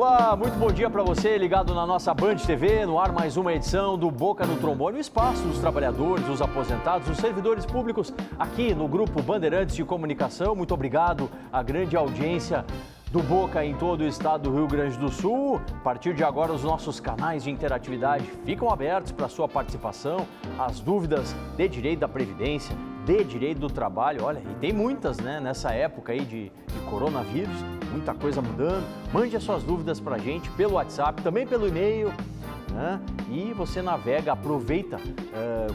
Olá, muito bom dia para você ligado na nossa Band TV, no ar mais uma edição do Boca no Trombone, o espaço dos trabalhadores, dos aposentados, dos servidores públicos aqui no Grupo Bandeirantes de Comunicação. Muito obrigado à grande audiência do Boca em todo o estado do Rio Grande do Sul. A partir de agora, os nossos canais de interatividade ficam abertos para a sua participação, as dúvidas de direito da Previdência, de direito do trabalho, olha, e tem muitas, né, nessa época aí de coronavírus, muita coisa mudando. Mande as suas dúvidas para a gente pelo WhatsApp, também pelo e-mail, né? E você navega, aproveita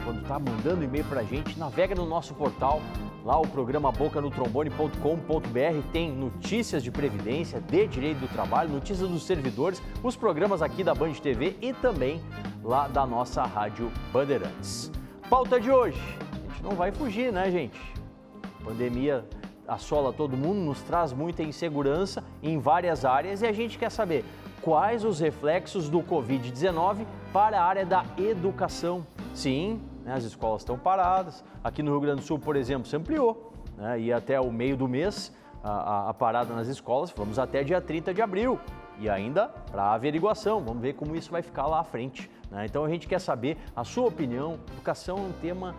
quando está mandando e-mail para a gente, navega no nosso portal, lá o programa bocanotrombone.com.br, tem notícias de previdência, de direito do trabalho, notícias dos servidores, os programas aqui da Band TV e também lá da nossa Rádio Bandeirantes. Pauta de hoje. Não vai fugir, né, gente? A pandemia assola todo mundo, nos traz muita insegurança em várias áreas e a gente quer saber quais os reflexos do Covid-19 para a área da educação. Sim, né, as escolas estão paradas. Aqui no Rio Grande do Sul, por exemplo, se ampliou, né, e até o meio do mês a parada nas escolas, vamos até dia 30 de abril. E ainda para averiguação, vamos ver como isso vai ficar lá à frente, né? Então a gente quer saber a sua opinião. Educação é um tema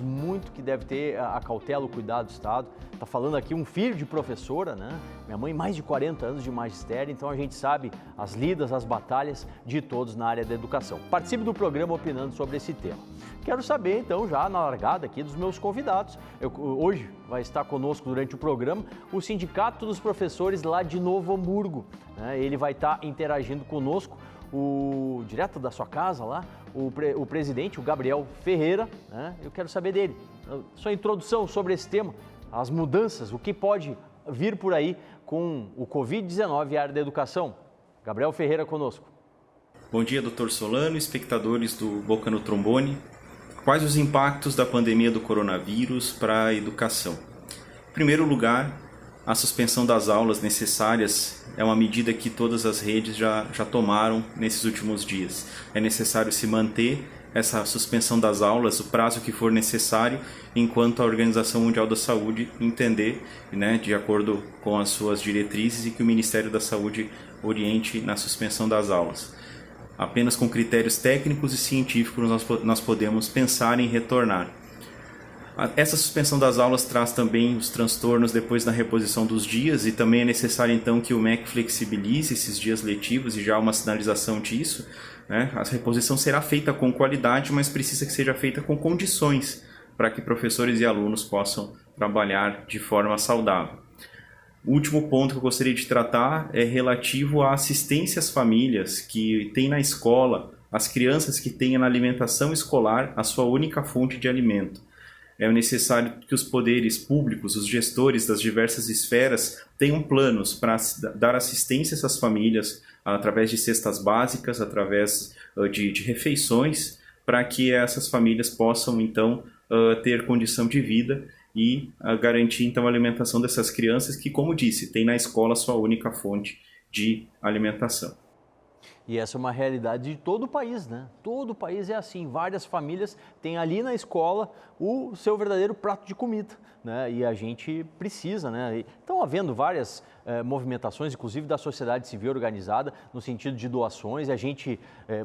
muito que deve ter a cautela, o cuidado do Estado. Está falando aqui um filho de professora, né? Minha mãe, mais de 40 anos de magistério, então a gente sabe as lidas, as batalhas de todos na área da educação. Participe do programa opinando sobre esse tema. Quero saber, então, já na largada aqui dos meus convidados. Hoje vai estar conosco durante o programa o Sindicato dos Professores lá de Novo Hamburgo, né? Ele vai estar interagindo conosco, direto da sua casa lá, o presidente, o Gabriel Ferreira, né? Eu quero saber dele, sua introdução sobre esse tema, as mudanças, o que pode vir por aí com o Covid-19 e a área da educação. Gabriel Ferreira conosco. Bom dia, Dr. Solano, espectadores do Boca no Trombone. Quais os impactos da pandemia do coronavírus para a educação? Em primeiro lugar, a suspensão das aulas necessárias é uma medida que todas as redes já tomaram nesses últimos dias. É necessário se manter essa suspensão das aulas, o prazo que for necessário, enquanto a Organização Mundial da Saúde entender, né, de acordo com as suas diretrizes, e que o Ministério da Saúde oriente na suspensão das aulas. Apenas com critérios técnicos e científicos nós podemos pensar em retornar. Essa suspensão das aulas traz também os transtornos depois da reposição dos dias, e também é necessário então que o MEC flexibilize esses dias letivos, e já há uma sinalização disso, né? A reposição será feita com qualidade, mas precisa que seja feita com condições para que professores e alunos possam trabalhar de forma saudável. O último ponto que eu gostaria de tratar é relativo à assistência às famílias que têm na escola, as crianças que têm na alimentação escolar a sua única fonte de alimento. É necessário que os poderes públicos, os gestores das diversas esferas, tenham planos para dar assistência a essas famílias através de cestas básicas, através de refeições, para que essas famílias possam, então, ter condição de vida e garantir, então, a alimentação dessas crianças que, como disse, têm na escola a sua única fonte de alimentação. E essa é uma realidade de todo o país, né? Todo o país é assim, várias famílias têm ali na escola o seu verdadeiro prato de comida, né? E a gente precisa, né? Estão havendo várias movimentações, inclusive da sociedade civil organizada, no sentido de doações, e a gente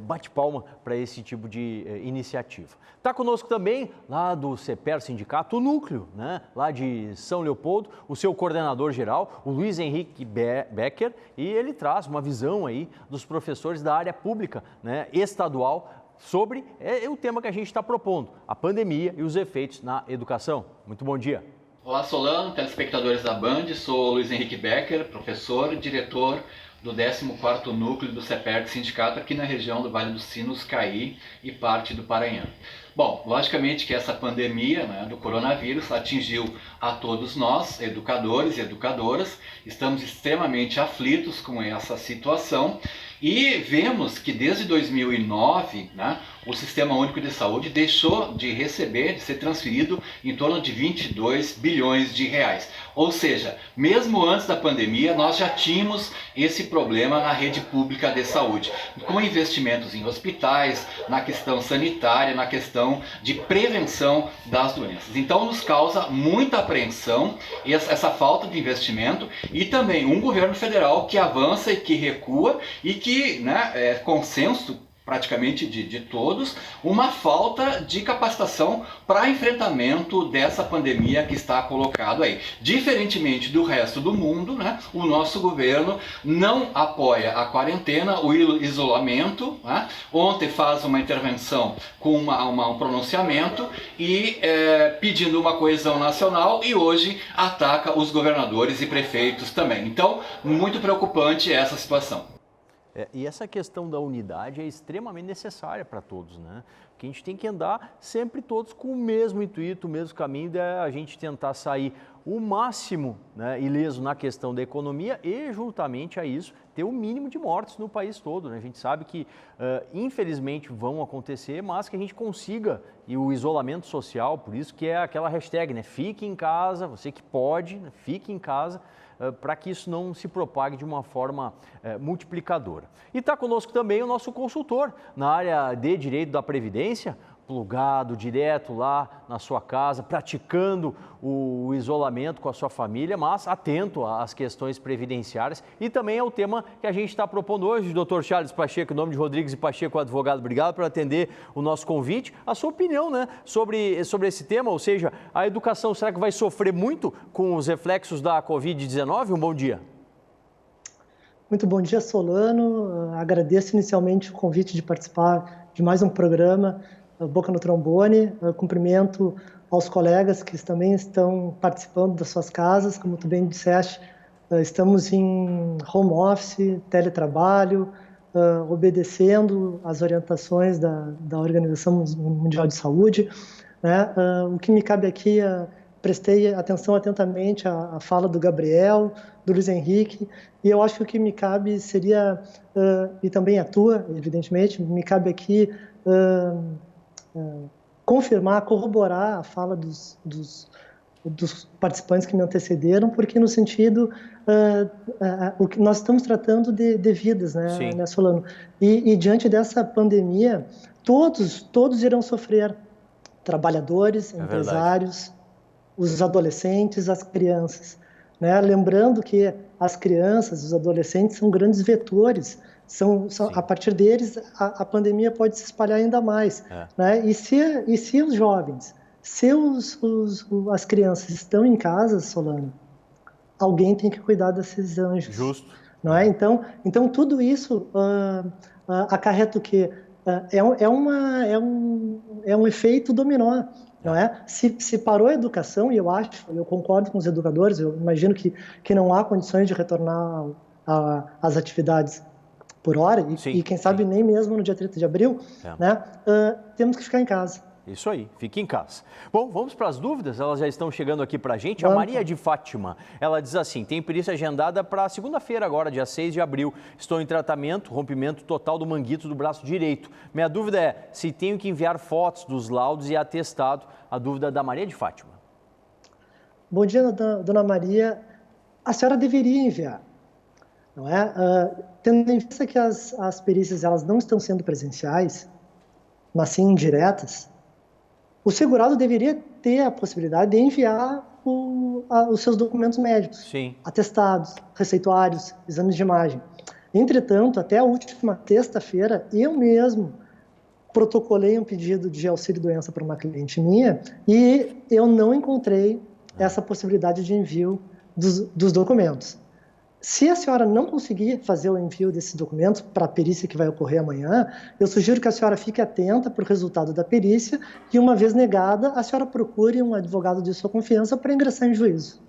bate palma para esse tipo de iniciativa. Está conosco também, lá do CEPER Sindicato, o núcleo, né? Lá de São Leopoldo, o seu coordenador geral, o Luiz Henrique Becker, e ele traz uma visão aí dos professores da área pública, né, estadual, sobre o tema que a gente está propondo, a pandemia e os efeitos na educação. Muito bom dia. Olá, Solano, telespectadores da Band, sou Luiz Henrique Becker, professor e diretor do 14º Núcleo do CEPER Sindicato aqui na região do Vale dos Sinos, Caí e parte do Paranhão. Bom, logicamente que essa pandemia, né, do coronavírus atingiu a todos nós, educadores e educadoras, estamos extremamente aflitos com essa situação e vemos que desde 2009, né, o Sistema Único de Saúde deixou de receber, de ser transferido em torno de 22 bilhões de reais. Ou seja, mesmo antes da pandemia, nós já tínhamos esse problema na rede pública de saúde, com investimentos em hospitais, na questão sanitária, na questão de prevenção das doenças. Então nos causa muita apreensão essa falta de investimento e também um governo federal que avança e que recua e que, né, é consenso praticamente de todos, uma falta de capacitação para enfrentamento dessa pandemia que está colocado aí. Diferentemente do resto do mundo, né, o nosso governo não apoia a quarentena, o isolamento, né, ontem faz uma intervenção com um pronunciamento e pedindo uma coesão nacional e hoje ataca os governadores e prefeitos também. Então, muito preocupante essa situação. E essa questão da unidade é extremamente necessária para todos, né? Porque a gente tem que andar sempre todos com o mesmo intuito, o mesmo caminho, a gente tentar sair o máximo, né, ileso na questão da economia e, juntamente a isso, ter o mínimo de mortes no país todo, né? A gente sabe que, infelizmente, vão acontecer, mas que a gente consiga, e o isolamento social, por isso que é aquela hashtag, né? Fique em casa, você que pode, né? Fique em casa, para que isso não se propague de uma forma multiplicadora. E está conosco também o nosso consultor na área de direito da Previdência, plugado direto lá na sua casa, praticando o isolamento com a sua família, mas atento às questões previdenciárias. E também é o tema que a gente está propondo hoje, doutor Charles Pacheco, em nome de Rodrigues e Pacheco, advogado. Obrigado por atender o nosso convite. A sua opinião, né, sobre esse tema, ou seja, a educação, será que vai sofrer muito com os reflexos da Covid-19? Um bom dia. Muito bom dia, Solano. Agradeço inicialmente o convite de participar de mais um programa Boca no Trombone. Cumprimento aos colegas que também estão participando das suas casas. Como tu bem disseste, estamos em home office, teletrabalho, obedecendo às orientações da Organização Mundial de Saúde, né? O que me cabe aqui, prestei atenção atentamente à fala do Gabriel, do Luiz Henrique, e eu acho que o que me cabe seria, e também a tua, evidentemente, me cabe aqui confirmar, corroborar a fala dos participantes que me antecederam, porque no sentido, o que nós estamos tratando de vidas, né, Solano? E diante dessa pandemia, todos irão sofrer, trabalhadores, empresários, os adolescentes, as crianças, né? Lembrando que as crianças, os adolescentes são grandes vetores, a partir deles a pandemia pode se espalhar ainda mais, né? E se os jovens, as crianças estão em casa, Solano, alguém tem que cuidar desses anjos. Justo. Não é? Então tudo isso acarreta o quê? É um efeito dominó. Não é? Se parou a educação, e eu concordo com os educadores, eu imagino que não há condições de retornar às atividades por hora, e quem sabe nem mesmo no dia 30 de abril, né? Temos que ficar em casa. Isso aí, fique em casa. Bom, vamos para as dúvidas, elas já estão chegando aqui para a gente. A Maria de Fátima, ela diz assim, tem perícia agendada para segunda-feira agora, dia 6 de abril. Estou em tratamento, rompimento total do manguito do braço direito. Minha dúvida é se tenho que enviar fotos dos laudos e atestado. A dúvida da Maria de Fátima. Bom dia, dona Maria. A senhora deveria enviar, não é? Tendo em vista que as perícias elas não estão sendo presenciais, mas sim indiretas, o segurado deveria ter a possibilidade de enviar os seus documentos médicos, atestados, receituários, exames de imagem. Entretanto, até a última sexta-feira, eu mesmo protocolei um pedido de auxílio-doença para uma cliente minha e eu não encontrei essa possibilidade de envio dos documentos. Se a senhora não conseguir fazer o envio desses documentos para a perícia que vai ocorrer amanhã, eu sugiro que a senhora fique atenta para o resultado da perícia e, uma vez negada, a senhora procure um advogado de sua confiança para ingressar em juízo.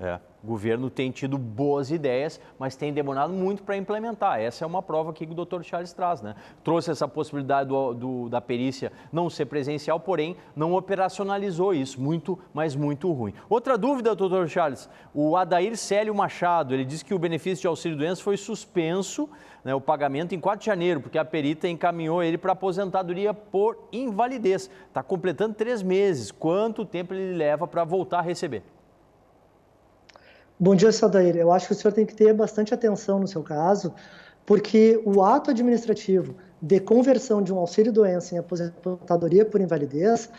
O governo tem tido boas ideias, mas tem demorado muito para implementar. Essa é uma prova que o Dr. Charles traz, né? Trouxe essa possibilidade da perícia não ser presencial, porém não operacionalizou isso. Muito, mas muito ruim. Outra dúvida, Dr. Charles, o Adair Célio Machado, ele disse que o benefício de auxílio-doença foi suspenso, né, o pagamento em 4 de janeiro, porque a perita encaminhou ele para aposentadoria por invalidez. Está completando 3 meses. Quanto tempo ele leva para voltar a receber? Bom dia, Sadair. Eu acho que o senhor tem que ter bastante atenção no seu caso, porque o ato administrativo de conversão de um auxílio-doença em aposentadoria por invalidez,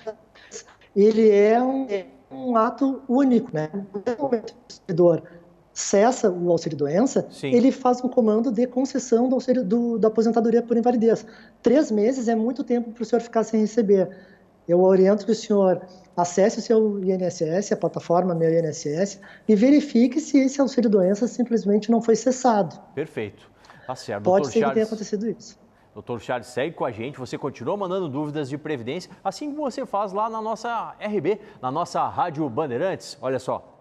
ele é um ato único, né? No momento que o servidor cessa o auxílio-doença, ele faz um comando de concessão do auxílio da aposentadoria por invalidez. 3 meses é muito tempo para o senhor ficar sem receber. Eu oriento que o senhor acesse o seu INSS, a plataforma Meu INSS, e verifique se esse auxílio-doença simplesmente não foi cessado. Perfeito. Tá certo. Pode ser que tenha acontecido isso. Dr. Charles, segue com a gente, você continua mandando dúvidas de previdência, assim como você faz lá na nossa RB, na nossa Rádio Bandeirantes. Olha só.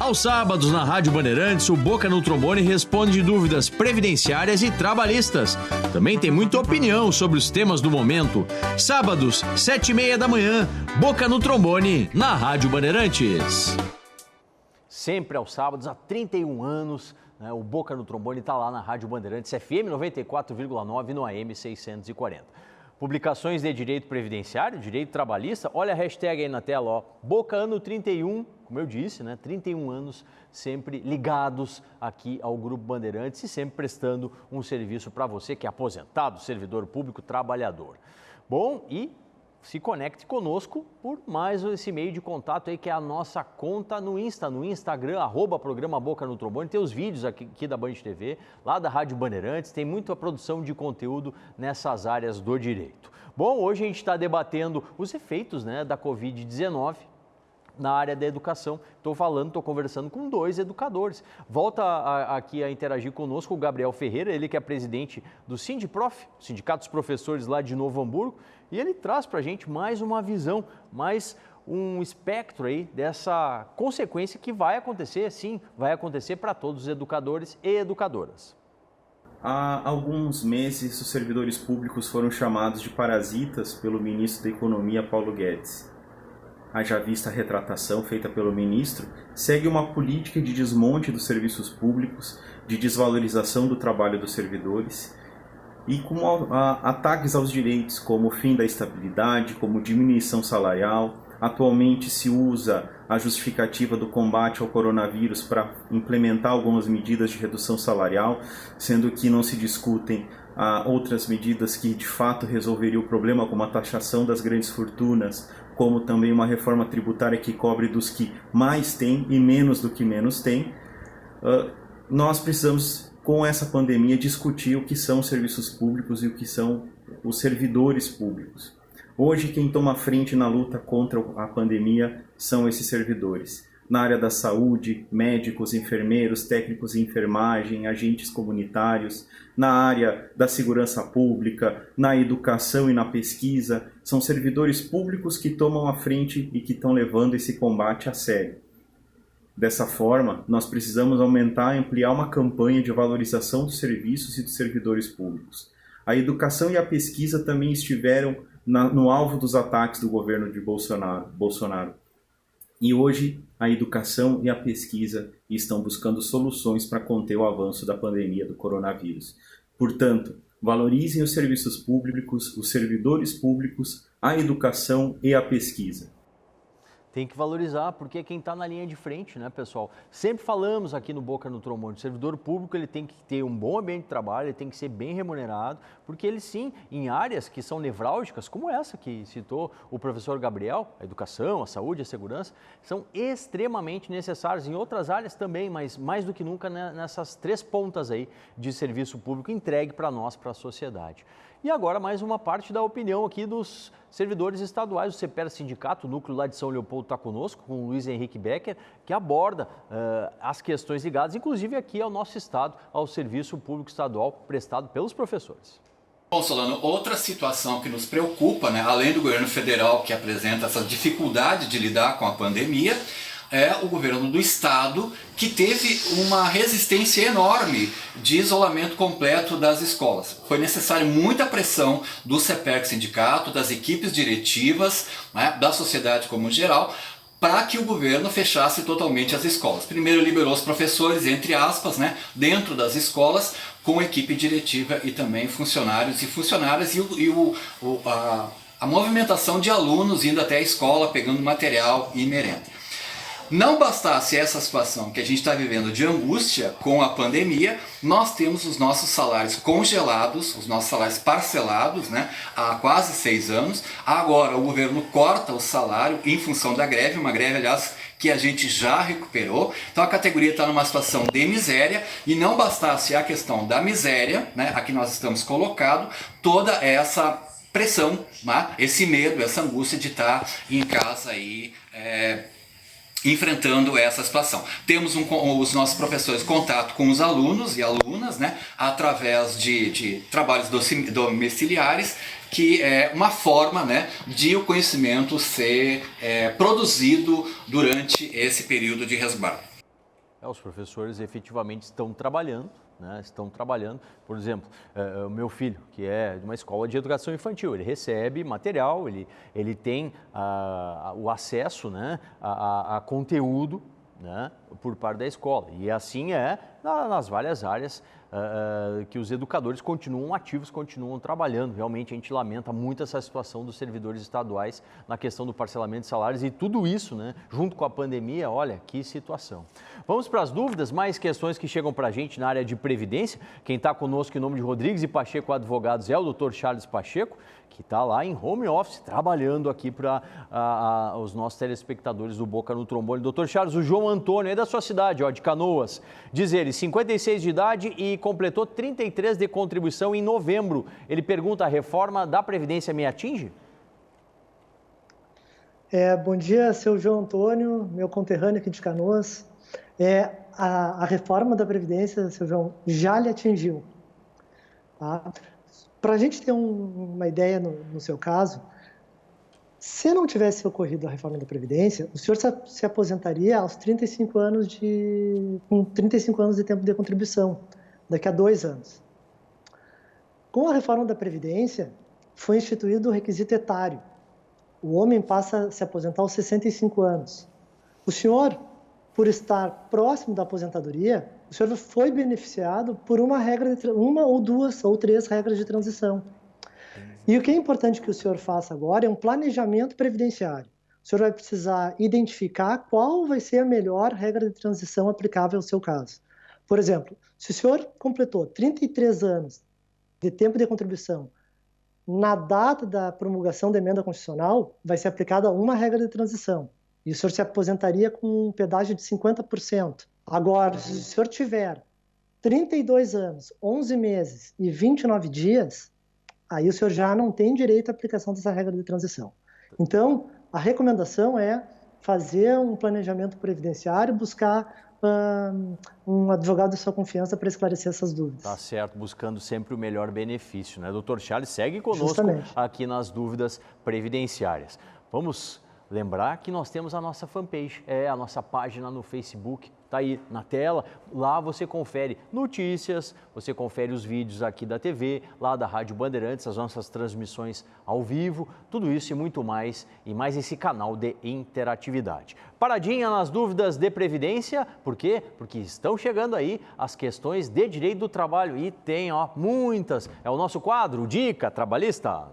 Aos sábados, na Rádio Bandeirantes, o Boca no Trombone responde dúvidas previdenciárias e trabalhistas. Também tem muita opinião sobre os temas do momento. Sábados, 7h30 da manhã, Boca no Trombone, na Rádio Bandeirantes. Sempre aos sábados, há 31 anos, né, o Boca no Trombone está lá na Rádio Bandeirantes, FM 94,9 no AM 640. Publicações de direito previdenciário, direito trabalhista, olha a hashtag aí na tela, ó, Boca Ano 31, como eu disse, né, 31 anos sempre ligados aqui ao Grupo Bandeirantes e sempre prestando um serviço para você que é aposentado, servidor público, trabalhador. Bom, e se conecte conosco por mais esse meio de contato aí que é a nossa conta no Instagram, @programa Boca no Trombone. Tem os vídeos aqui da Band TV, lá da Rádio Bandeirantes, tem muita produção de conteúdo nessas áreas do direito. Bom, hoje a gente está debatendo os efeitos, né, da Covid-19 na área da educação. Estou conversando com 2 educadores. Volta aqui a interagir conosco o Gabriel Ferreira, ele que é presidente do Sindiprof, Sindicato dos Professores lá de Novo Hamburgo, e ele traz para a gente mais uma visão, mais um espectro aí dessa consequência que vai acontecer, sim, vai acontecer para todos os educadores e educadoras. Há alguns meses, os servidores públicos foram chamados de parasitas pelo ministro da Economia, Paulo Guedes. Haja vista a retratação feita pelo ministro, segue uma política de desmonte dos serviços públicos, de desvalorização do trabalho dos servidores e com ataques aos direitos, como o fim da estabilidade, como diminuição salarial. Atualmente se usa a justificativa do combate ao coronavírus para implementar algumas medidas de redução salarial, sendo que não se discutem outras medidas que de fato resolveriam o problema, como a taxação das grandes fortunas, como também uma reforma tributária que cobre dos que mais têm e menos do que menos têm. Nós precisamos, com essa pandemia, discutir o que são os serviços públicos e o que são os servidores públicos. Hoje, quem toma frente na luta contra a pandemia são esses servidores. Na área da saúde, médicos, enfermeiros, técnicos de enfermagem, agentes comunitários, na área da segurança pública, na educação e na pesquisa, são servidores públicos que tomam a frente e que estão levando esse combate a sério. Dessa forma, nós precisamos aumentar e ampliar uma campanha de valorização dos serviços e dos servidores públicos. A educação e a pesquisa também estiveram no alvo dos ataques do governo de Bolsonaro. E hoje, a educação e a pesquisa estão buscando soluções para conter o avanço da pandemia do coronavírus. Portanto, valorizem os serviços públicos, os servidores públicos, a educação e a pesquisa. Tem que valorizar, porque é quem está na linha de frente, né, pessoal? Sempre falamos aqui no Boca no Trombone, o servidor público ele tem que ter um bom ambiente de trabalho, ele tem que ser bem remunerado, porque ele sim, em áreas que são nevrálgicas, como essa que citou o professor Gabriel, a educação, a saúde, a segurança, são extremamente necessários. Em outras áreas também, mas mais do que nunca nessas 3 pontas aí de serviço público entregue para nós, para a sociedade. E agora mais uma parte da opinião aqui dos servidores estaduais. O CEPER Sindicato, o núcleo lá de São Leopoldo está conosco, com o Luiz Henrique Becker, que aborda as questões ligadas, inclusive aqui ao nosso estado, ao serviço público estadual prestado pelos professores. Bom, Solano, outra situação que nos preocupa, né, além do governo federal que apresenta essa dificuldade de lidar com a pandemia, é o governo do estado, que teve uma resistência enorme de isolamento completo das escolas. Foi necessário muita pressão do CEPERC sindicato, das equipes diretivas, né, da sociedade como geral, para que o governo fechasse totalmente as escolas. Primeiro liberou os professores, entre aspas, né, dentro das escolas, com equipe diretiva e também funcionários e funcionárias, a movimentação de alunos indo até a escola, pegando material e merenda. Não bastasse essa situação que a gente está vivendo de angústia com a pandemia, nós temos os nossos salários congelados, os nossos salários parcelados, né, há quase 6 anos. Agora o governo corta o salário em função da greve, uma greve, aliás, que a gente já recuperou. Então a categoria está numa situação de miséria, e não bastasse a questão da miséria, né, a que nós estamos colocados, toda essa pressão, né, esse medo, essa angústia de estar em casa aí, enfrentando essa situação. Temos os nossos professores contato com os alunos e alunas, né, através de trabalhos domiciliares, que é uma forma, né, de o conhecimento ser produzido durante esse período de resguardo. Os professores efetivamente estão trabalhando, né? Estão trabalhando. Por exemplo, o meu filho, que é de uma escola de educação infantil, ele recebe material, ele tem o acesso, né, a conteúdo, né, por parte da escola. E assim é nas várias áreas que os educadores continuam ativos, continuam trabalhando. Realmente a gente lamenta muito essa situação dos servidores estaduais na questão do parcelamento de salários, e tudo isso, né, junto com a pandemia. Olha que situação. Vamos para as dúvidas, mais questões que chegam para a gente na área de Previdência. Quem está conosco em nome de Rodrigues e Pacheco Advogados é o Dr. Charles Pacheco, que está lá em home office, trabalhando aqui para os nossos telespectadores do Boca no Trombone. Dr. Charles, o João Antônio é da sua cidade, de Canoas. Diz ele, 56 de idade e completou 33 de contribuição em novembro. Ele pergunta, a reforma da Previdência me atinge? Bom dia, seu João Antônio, meu conterrâneo aqui de Canoas. A reforma da Previdência, seu João, já lhe atingiu. Tá? Para a gente ter uma ideia no seu caso, se não tivesse ocorrido a reforma da Previdência, o senhor se aposentaria aos 35 anos com 35 anos de tempo de contribuição, daqui a 2 anos. Com a reforma da Previdência, foi instituído o requisito etário. O homem passa a se aposentar aos 65 anos. O senhor, por estar próximo da aposentadoria, o senhor foi beneficiado por uma ou 2 ou 3 regras de transição. E o que é importante que o senhor faça agora é um planejamento previdenciário. O senhor vai precisar identificar qual vai ser a melhor regra de transição aplicável ao seu caso. Por exemplo, se o senhor completou 33 anos de tempo de contribuição na data da promulgação da emenda constitucional, vai ser aplicada uma regra de transição. E o senhor se aposentaria com um pedágio de 50%. Agora, se o senhor tiver 32 anos, 11 meses e 29 dias, aí o senhor já não tem direito à aplicação dessa regra de transição. Então, a recomendação é fazer um planejamento previdenciário, buscar um advogado de sua confiança para esclarecer essas dúvidas. Tá certo, buscando sempre o melhor benefício, né? Dr. Charles, segue conosco Justamente. Aqui nas dúvidas previdenciárias. Vamos lembrar que nós temos a nossa fanpage, a nossa página no Facebook, está aí na tela. Lá você confere notícias, você confere os vídeos aqui da TV, lá da Rádio Bandeirantes, as nossas transmissões ao vivo, tudo isso e mais esse canal de interatividade. Paradinha nas dúvidas de Previdência, por quê? Porque estão chegando aí as questões de direito do trabalho e tem muitas. É o nosso quadro Dica Trabalhista.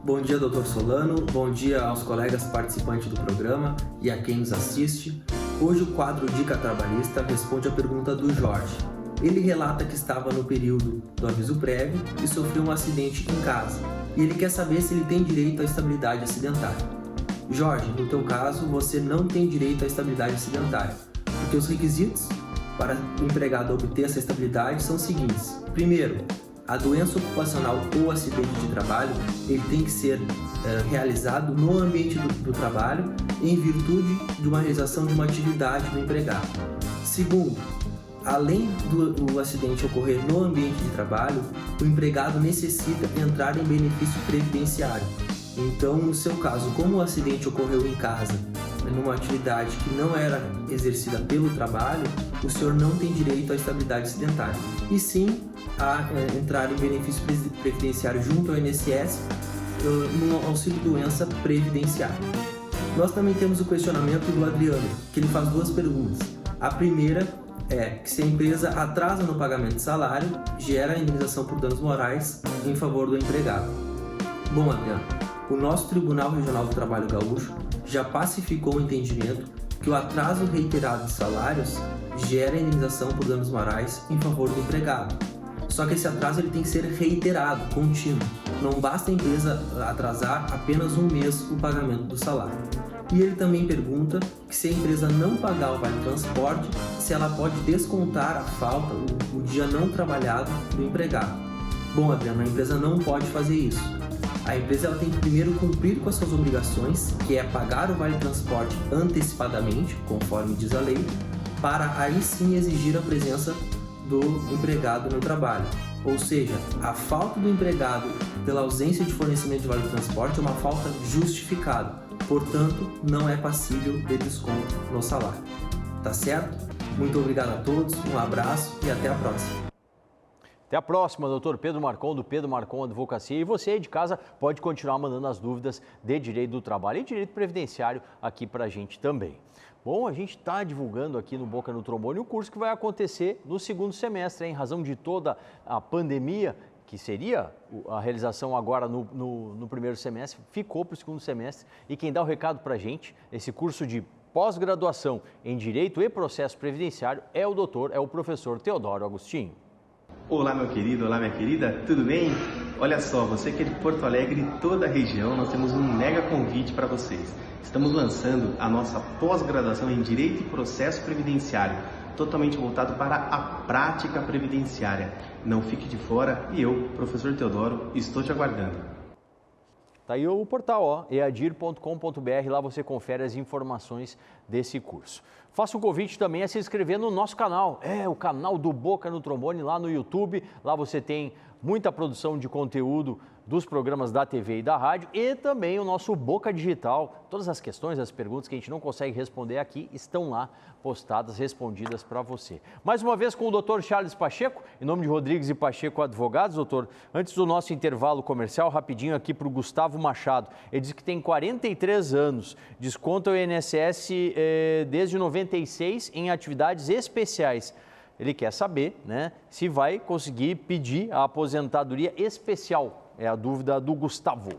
Bom dia, Dr. Solano. Bom dia aos colegas participantes do programa e a quem nos assiste. Hoje o quadro Dica Trabalhista responde a pergunta do Jorge. Ele relata que estava no período do aviso prévio e sofreu um acidente em casa. E ele quer saber se ele tem direito à estabilidade acidentária. Jorge, no teu caso, você não tem direito à estabilidade acidentária, porque os requisitos para o empregado obter essa estabilidade são os seguintes. Primeiro, a doença ocupacional ou acidente de trabalho, ele tem que ser realizado no ambiente do trabalho em virtude de uma realização de uma atividade do empregado. Segundo, além do acidente ocorrer no ambiente de trabalho, o empregado necessita entrar em benefício previdenciário. Então, no seu caso, como o acidente ocorreu em casa, numa atividade que não era exercida pelo trabalho, o senhor não tem direito à estabilidade acidentária, e sim a entrar em benefício previdenciário junto ao INSS no auxílio-doença previdenciário. Nós também temos o questionamento do Adriano, que ele faz duas perguntas. A primeira é que se a empresa atrasa no pagamento de salário, gera indenização por danos morais em favor do empregado. Bom, Adriano, o nosso Tribunal Regional do Trabalho Gaúcho já pacificou o entendimento que o atraso reiterado de salários gera indenização por danos morais em favor do empregado. Só que esse atraso ele tem que ser reiterado, contínuo. Não basta a empresa atrasar apenas um mês o pagamento do salário. E ele também pergunta que se a empresa não pagar o vale-transporte, se ela pode descontar a falta, o dia não trabalhado do empregado. Bom, Adriano, a empresa não pode fazer isso. A empresa ela tem que primeiro cumprir com as suas obrigações, que é pagar o vale-transporte antecipadamente, conforme diz a lei, para aí sim exigir a presença do empregado no trabalho. Ou seja, a falta do empregado pela ausência de fornecimento de vale-transporte é uma falta justificada, portanto, não é passível de desconto no salário. Tá certo? Muito obrigado a todos, um abraço e até a próxima. Até a próxima, doutor Pedro Marcon, do Pedro Marcon Advocacia. E você aí de casa pode continuar mandando as dúvidas de direito do trabalho e direito previdenciário aqui para a gente também. Bom, a gente está divulgando aqui no Boca no Trombone o curso que vai acontecer no segundo semestre, em razão de toda a pandemia, que seria a realização agora no primeiro semestre, ficou para o segundo semestre. E quem dá o recado para a gente, esse curso de pós-graduação em Direito e Processo Previdenciário, é o professor Teodoro Agostinho. Olá, meu querido, olá, minha querida, tudo bem? Olha só, você que é de Porto Alegre e toda a região, nós temos um mega convite para vocês. Estamos lançando a nossa pós-graduação em Direito e Processo Previdenciário, totalmente voltado para a prática previdenciária. Não fique de fora e eu, professor Teodoro, estou te aguardando. Tá aí o portal, eadir.com.br, lá você confere as informações desse curso. Faça o convite também a se inscrever no nosso canal, o canal do Boca no Trombone lá no YouTube. Lá você tem muita produção de conteúdo dos programas da TV e da rádio e também o nosso Boca Digital. Todas as questões, as perguntas que a gente não consegue responder aqui estão lá postadas, respondidas para você. Mais uma vez com o doutor Charles Pacheco, em nome de Rodrigues e Pacheco Advogados. Doutor, antes do nosso intervalo comercial, rapidinho aqui para o Gustavo Machado. Ele diz que tem 43 anos, desconta o INSS desde 96 em atividades especiais. Ele quer saber, se vai conseguir pedir a aposentadoria especial. É a dúvida do Gustavo.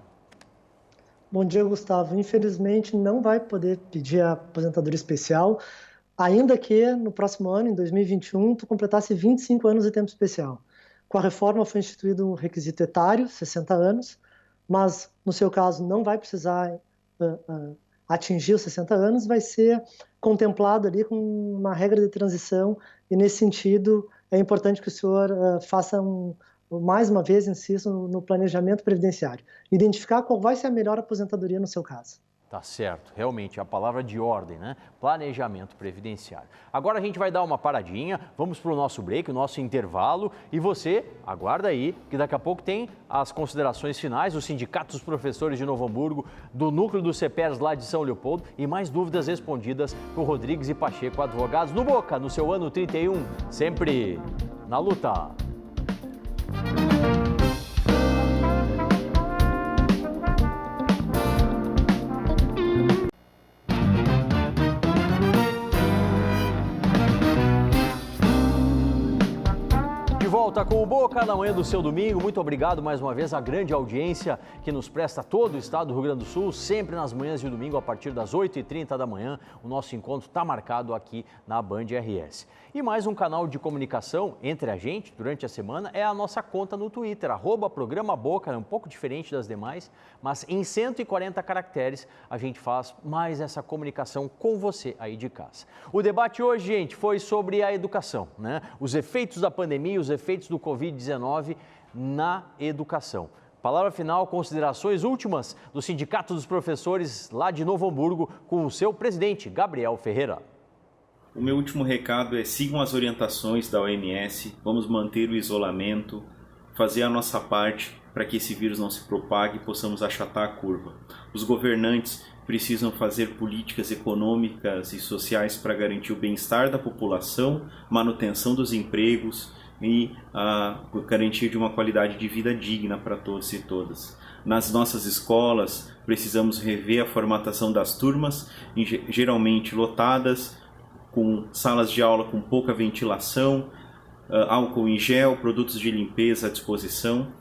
Bom dia, Gustavo. Infelizmente, não vai poder pedir a aposentadoria especial, ainda que no próximo ano, em 2021, tu completasse 25 anos de tempo especial. Com a reforma foi instituído um requisito etário, 60 anos, mas no seu caso não vai precisar atingir os 60 anos, vai ser contemplado ali com uma regra de transição e nesse sentido é importante que o senhor faça mais uma vez, insisto, no planejamento previdenciário. Identificar qual vai ser a melhor aposentadoria no seu caso. Tá certo, realmente, a palavra de ordem, Planejamento previdenciário. Agora a gente vai dar uma paradinha, vamos para o nosso break, o nosso intervalo, e você aguarda aí, que daqui a pouco tem as considerações finais do Sindicato dos Professores de Novo Hamburgo, do Núcleo dos CEPERS lá de São Leopoldo e mais dúvidas respondidas por Rodrigues e Pacheco Advogados no Boca, no seu ano 31, sempre na luta. De volta com o Boca na manhã do seu domingo. Muito obrigado mais uma vez à grande audiência que nos presta todo o estado do Rio Grande do Sul, sempre nas manhãs de domingo a partir das 8h30 da manhã. O nosso encontro está marcado aqui na Band RS. E mais um canal de comunicação entre a gente durante a semana é a nossa conta no Twitter, @programa Boca, é um pouco diferente das demais, mas em 140 caracteres a gente faz mais essa comunicação com você aí de casa. O debate hoje, gente, foi sobre a educação, Os efeitos da pandemia e os efeitos do Covid-19 na educação. Palavra final, considerações últimas do Sindicato dos Professores lá de Novo Hamburgo com o seu presidente, Gabriel Ferreira. O meu último recado é: sigam as orientações da OMS, vamos manter o isolamento, fazer a nossa parte para que esse vírus não se propague e possamos achatar a curva. Os governantes precisam fazer políticas econômicas e sociais para garantir o bem-estar da população, manutenção dos empregos e a garantia de uma qualidade de vida digna para todos e todas. Nas nossas escolas, precisamos rever a formatação das turmas, geralmente lotadas, com salas de aula com pouca ventilação, álcool em gel, produtos de limpeza à disposição,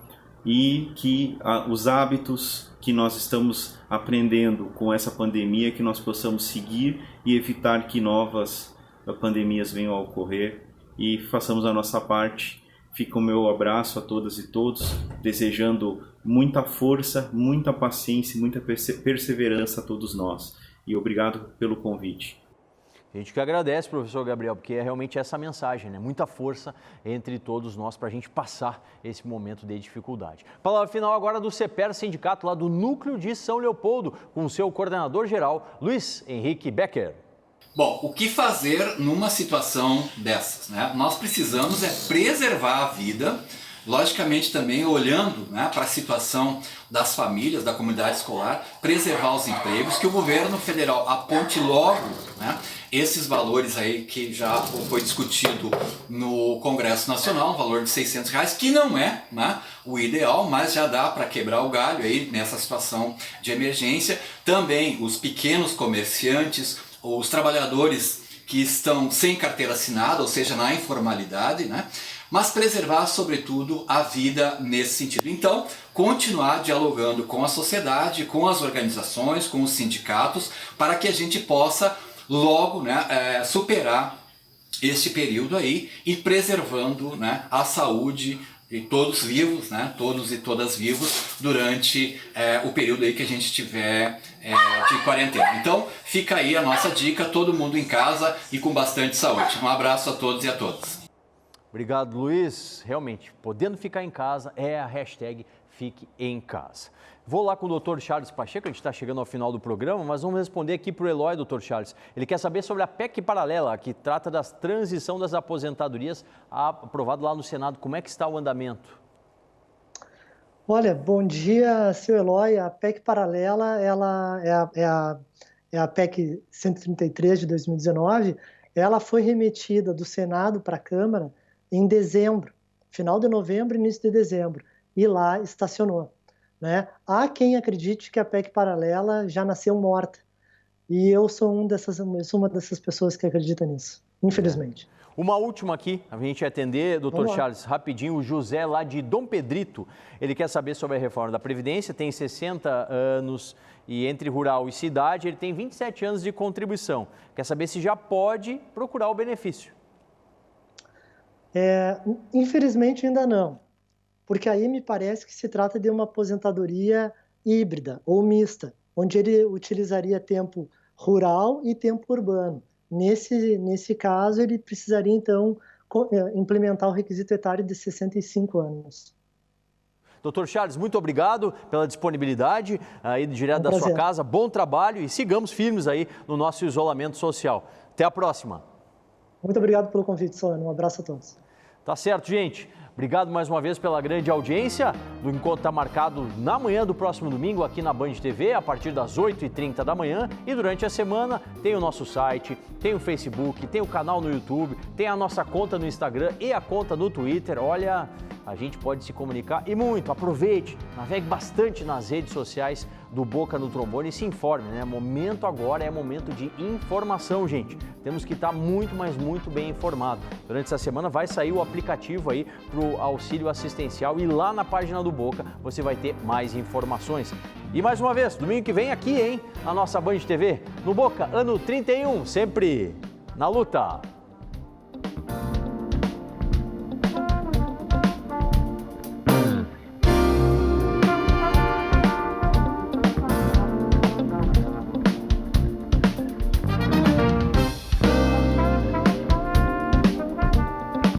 e que os hábitos que nós estamos aprendendo com essa pandemia, que nós possamos seguir e evitar que novas pandemias venham a ocorrer, e façamos a nossa parte. Fica o meu abraço a todas e todos, desejando muita força, muita paciência e muita perseverança a todos nós. E obrigado pelo convite. A gente que agradece, professor Gabriel, porque é realmente essa mensagem, né? Muita força entre todos nós para a gente passar esse momento de dificuldade. Palavra final agora do CEPER, sindicato lá do Núcleo de São Leopoldo, com seu coordenador-geral, Luiz Henrique Becker. Bom, o que fazer numa situação dessas, né? Nós precisamos preservar a vida, logicamente também olhando, né, para a situação das famílias, da comunidade escolar, preservar os empregos, que o governo federal aponte logo, né, esses valores aí que já foi discutido no Congresso Nacional, um valor de R$600, que não é, né, o ideal, mas já dá para quebrar o galho aí nessa situação de emergência. Também os pequenos comerciantes, os trabalhadores que estão sem carteira assinada, ou seja, na informalidade, né? Mas preservar, sobretudo, a vida nesse sentido. Então, continuar dialogando com a sociedade, com as organizações, com os sindicatos, para que a gente possa logo, né, superar este período aí e preservando, né, a saúde de todos vivos, né, todos e todas vivos durante o período aí que a gente tiver de quarentena. Então, fica aí a nossa dica, todo mundo em casa e com bastante saúde. Um abraço a todos e a todas. Obrigado, Luiz. Realmente, podendo ficar em casa é a hashtag Fique em Casa. Vou lá com o Dr. Charles Pacheco, a gente está chegando ao final do programa, mas vamos responder aqui para o Eloy, Dr. Charles. Ele quer saber sobre a PEC paralela, que trata da transição das aposentadorias, aprovado lá no Senado. Como é que está o andamento? Olha, bom dia, seu Eloy. A PEC paralela, ela é a PEC 133 de 2019, ela foi remetida do Senado para a Câmara em dezembro, final de novembro, início de dezembro, e lá estacionou, né? Há quem acredite que a PEC paralela já nasceu morta, e eu sou uma dessas pessoas que acredita nisso, infelizmente. Uma última aqui, a gente atender, doutor Charles, rapidinho, o José lá de Dom Pedrito, ele quer saber sobre a reforma da Previdência, tem 60 anos e entre rural e cidade, ele tem 27 anos de contribuição, quer saber se já pode procurar o benefício. Infelizmente ainda não, porque aí me parece que se trata de uma aposentadoria híbrida ou mista, onde ele utilizaria tempo rural e tempo urbano. Nesse caso, ele precisaria, então, implementar o requisito etário de 65 anos. Doutor Charles, muito obrigado pela disponibilidade aí direto da sua casa. Bom trabalho e sigamos firmes aí no nosso isolamento social. Até a próxima. Muito obrigado pelo convite, Solano. Um abraço a todos. Tá certo, gente. Obrigado mais uma vez pela grande audiência. O encontro está marcado na manhã do próximo domingo aqui na Band TV, a partir das 8h30 da manhã. E durante a semana tem o nosso site, tem o Facebook, tem o canal no YouTube, tem a nossa conta no Instagram e a conta no Twitter. Olha, a gente pode se comunicar e muito. Aproveite, navegue bastante nas redes sociais do Boca no Trombone e se informe, né? Momento agora é momento de informação, gente. Temos que estar muito, mas muito bem informado. Durante essa semana vai sair o aplicativo aí para o auxílio assistencial e lá na página do Boca você vai ter mais informações. E mais uma vez, domingo que vem aqui, hein? Na nossa Band TV, no Boca, ano 31, sempre na luta.